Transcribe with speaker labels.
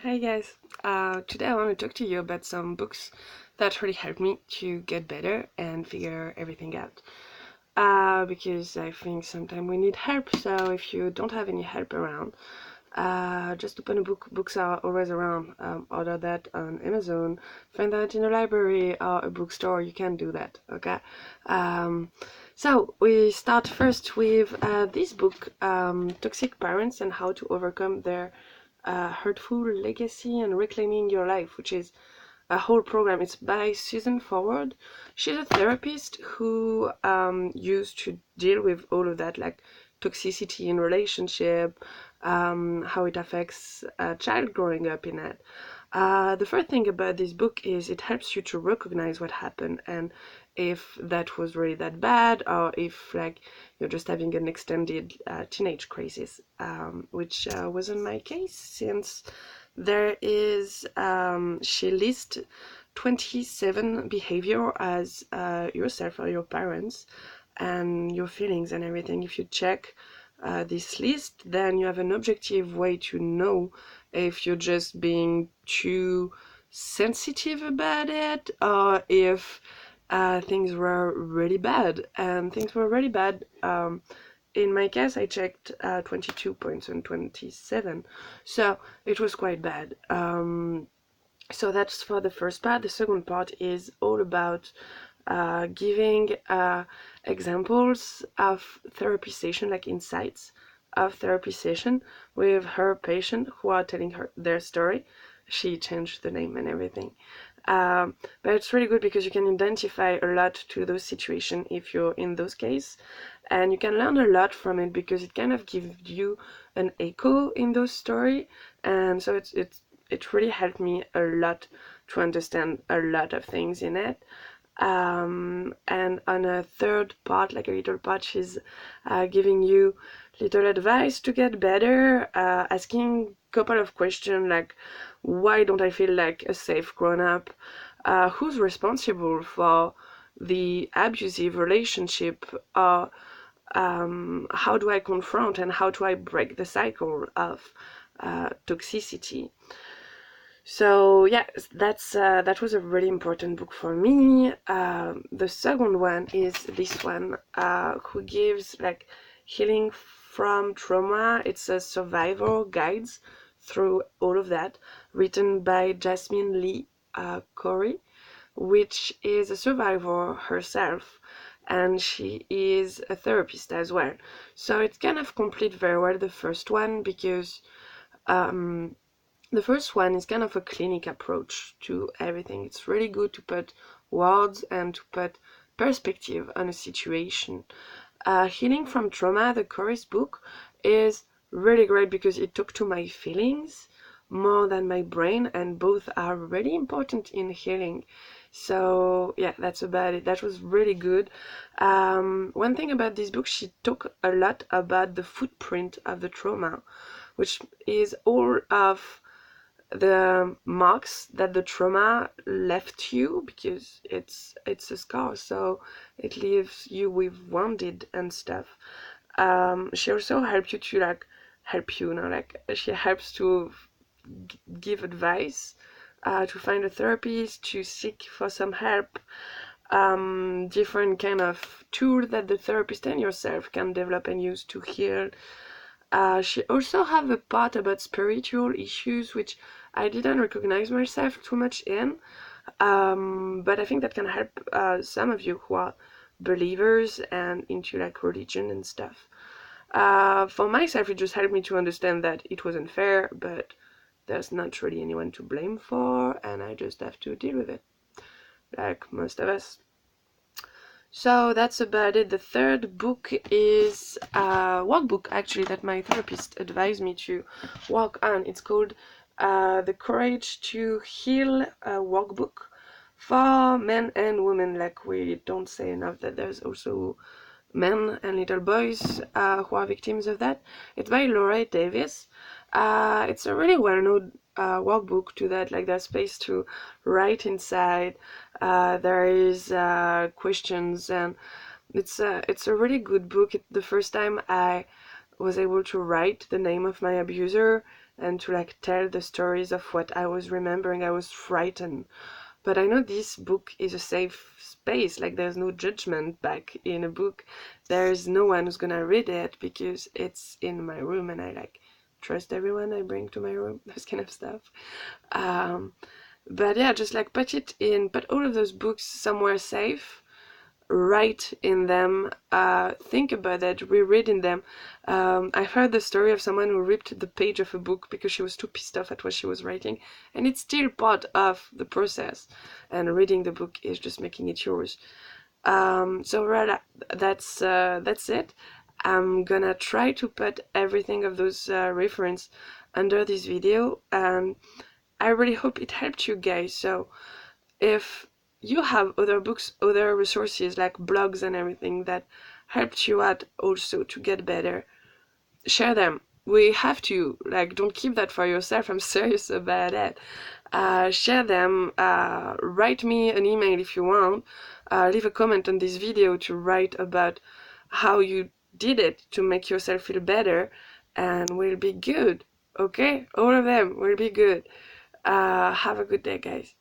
Speaker 1: Hi guys, today I want to talk to you about some books that really helped me to get better and figure everything out. Because I think sometimes we need help, so if you don't have any help around, just open a book. Books are always around. Order that on Amazon, find that in a library or a bookstore, you can do that, okay? Um, so we start first with this book, Toxic Parents and How to Overcome Their Hurtful Legacy and Reclaiming Your Life, which is a whole program. It's by Susan Forward. She's a therapist who used to deal with all of that, like toxicity in relationship, how it affects a child growing up in it. The first thing about this book is it helps you to recognize what happened and if that was really that bad, or if like you're just having an extended teenage crisis, which wasn't my case, since there is she lists 27 behavior as yourself or your parents and your feelings and everything. If you check this list, then you have an objective way to know if you're just being too sensitive about it, or if things were really bad. And things were really bad. In my case, I checked 22 points on 27, so it was quite bad. So that's for the first part. The second part is all about giving examples of therapy session, like insights of therapy session with her patient who are telling her their story. She changed the name and everything. But it's really good because you can identify a lot to those situations if you're in those cases, and you can learn a lot from it because it kind of gives you an echo in those story, and so it really helped me a lot to understand a lot of things in it. And on a third part, like a little part, she's giving you little advice to get better, asking a couple of questions like, why don't I feel like a safe grown-up? Who's responsible for the abusive relationship? How do I confront and how do I break the cycle of toxicity? So yeah, that was a really important book for me. The second one is this one, who gives like healing from trauma. It's a survival guides through all of that, written by Jasmin Cori, which is a survivor herself, and she is a therapist as well. So it kind of complete very well the first one because the first one is kind of a clinic approach to everything. It's really good to put words and to put perspective on a situation. Healing from Trauma, the Cori's book, is really great because it took to my feelings more than my brain, and both are really important in healing. So yeah, that's about it. That was really good. One thing about this book, she talked a lot about the footprint of the trauma, which is all of the marks that the trauma left you, because it's a scar, so it leaves you with wounded and stuff. She also helps you to like help you, like she helps to give advice, to find a therapist, to seek for some help, different kind of tool that the therapist and yourself can develop and use to heal. She also have a part about spiritual issues, which I didn't recognize myself too much in, but I think that can help some of you who are believers and into like religion and stuff. For myself, it just helped me to understand that it wasn't fair, but there's not really anyone to blame for, and I just have to deal with it, like most of us. So that's about it. The third book is a workbook, actually, that my therapist advised me to work on. It's called The Courage to Heal Workbook for men and women. Like, we don't say enough that there's also men and little boys who are victims of that. It's by Laura Davis. It's a really well-known workbook to that, like there's space to write inside. There is questions, and it's a really good book. The first time I was able to write the name of my abuser, and to like tell the stories of what I was remembering. I was frightened, but I know this book is a safe space. Like there's no judgment back in a book. There's no one who's gonna read it because it's in my room, and I like trust everyone I bring to my room. Those kind of stuff. Um, but yeah, just like put all of those books somewhere safe, write in them, think about it, reread in them. I heard the story of someone who ripped the page of a book because she was too pissed off at what she was writing, and it's still part of the process, and reading the book is just making it yours. So right, that's it. I'm gonna try to put everything of those reference under this video, and I really hope it helped you guys. So if you have other books, other resources like blogs and everything that helped you out also to get better, share them. We have to, like, don't keep that for yourself. I'm serious about it. Share them. Write me an email if you want. Leave a comment on this video to write about how you did it to make yourself feel better, and we'll be good. Okay? All of them will be good. Have a good day, guys.